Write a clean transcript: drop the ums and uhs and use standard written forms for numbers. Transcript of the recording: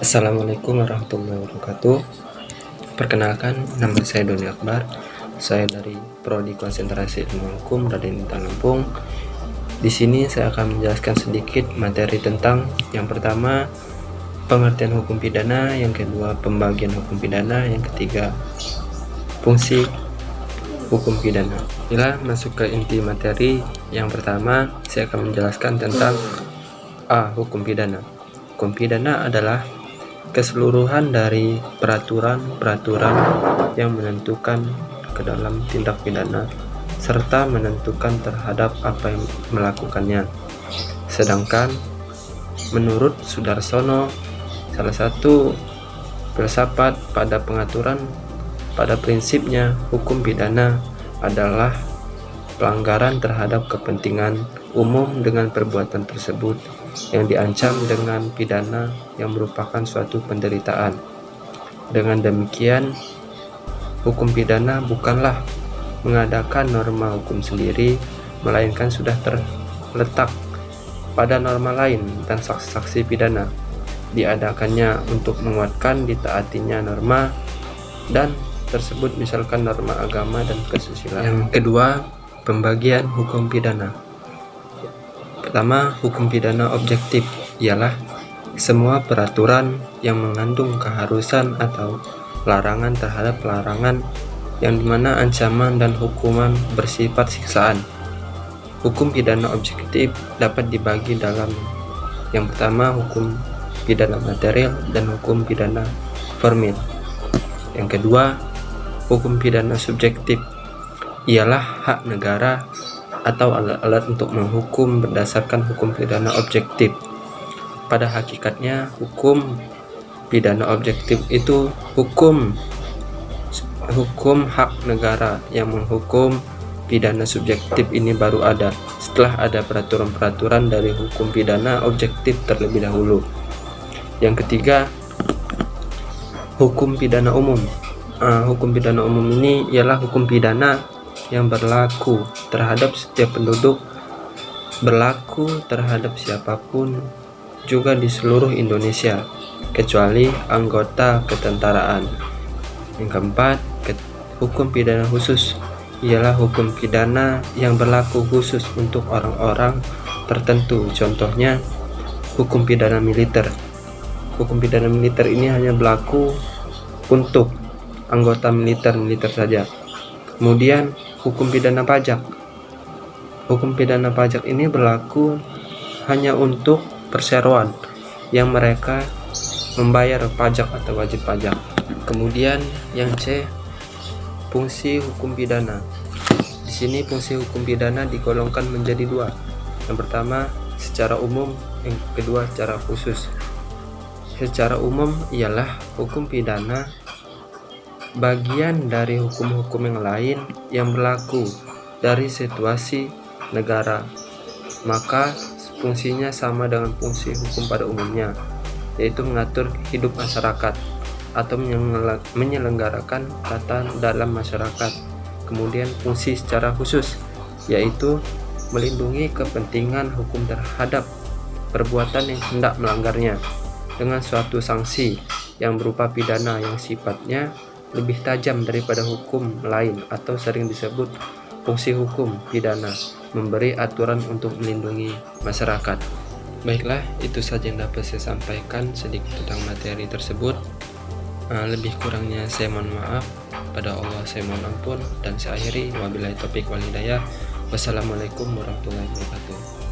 Assalamualaikum warahmatullahi wabarakatuh. Perkenalkan, nama saya Doni Akbar. Saya dari Prodi Konsentrasi Ilmu Hukum Raden Intan Lampung. Di sini saya akan menjelaskan sedikit materi tentang yang pertama pengertian hukum pidana, yang kedua pembagian hukum pidana, yang ketiga fungsi hukum pidana. Bila masuk ke inti materi, yang pertama saya akan menjelaskan tentang hukum pidana. Hukum pidana adalah keseluruhan dari peraturan-peraturan yang menentukan ke dalam tindak pidana serta menentukan terhadap apa yang melakukannya. Sedangkan menurut Sudarsono, salah satu filsafat pada pengaturan pada prinsipnya hukum pidana adalah pelanggaran terhadap kepentingan umum dengan perbuatan tersebut yang diancam dengan pidana yang merupakan suatu penderitaan. Dengan demikian, hukum pidana bukanlah mengadakan norma hukum sendiri, melainkan sudah terletak pada norma lain dan saksi-saksi pidana. Diadakannya untuk menguatkan ditaatinya norma dan tersebut, misalkan norma agama dan kesusilaan. Yang kedua, pembagian hukum pidana. Pertama, hukum pidana objektif ialah semua peraturan yang mengandung keharusan atau larangan terhadap larangan yang dimana ancaman dan hukuman bersifat siksaan. Hukum pidana objektif dapat dibagi dalam yang pertama hukum pidana material dan hukum pidana formil. Yang kedua, hukum pidana subjektif ialah hak negara atau alat-alat untuk menghukum berdasarkan hukum pidana objektif. Pada hakikatnya, hukum pidana objektif itu hukum hak negara. Yang menghukum pidana subjektif ini baru ada setelah ada peraturan-peraturan dari hukum pidana objektif terlebih dahulu. Yang ketiga, hukum pidana umum. Hukum pidana umum ini ialah hukum pidana yang berlaku terhadap setiap penduduk, berlaku terhadap siapapun juga di seluruh Indonesia kecuali anggota ketentaraan. Yang keempat, hukum pidana khusus ialah hukum pidana yang berlaku khusus untuk orang-orang tertentu. Contohnya hukum pidana militer. Hukum pidana militer ini hanya berlaku untuk anggota militer saja. Kemudian hukum pidana pajak. Hukum pidana pajak ini berlaku hanya untuk perseroan yang mereka membayar pajak atau wajib pajak. Kemudian yang C, fungsi hukum pidana. Di sini fungsi hukum pidana digolongkan menjadi dua. Yang pertama secara umum, yang kedua secara khusus. Secara umum ialah hukum pidana bagian dari hukum-hukum yang lain yang berlaku dari situasi negara, maka fungsinya sama dengan fungsi hukum pada umumnya, yaitu mengatur hidup masyarakat atau menyelenggarakan tata dalam masyarakat. Kemudian fungsi secara khusus, yaitu melindungi kepentingan hukum terhadap perbuatan yang hendak melanggarnya dengan suatu sanksi yang berupa pidana yang sifatnya lebih tajam daripada hukum lain atau sering disebut fungsi hukum pidana, memberi aturan untuk melindungi masyarakat. Baiklah, itu saja yang dapat saya sampaikan sedikit tentang materi tersebut. Lebih kurangnya saya mohon maaf, pada Allah saya mohon ampun, dan saya akhiri wabillahi taufik wal hidayah. Wassalamualaikum warahmatullahi wabarakatuh.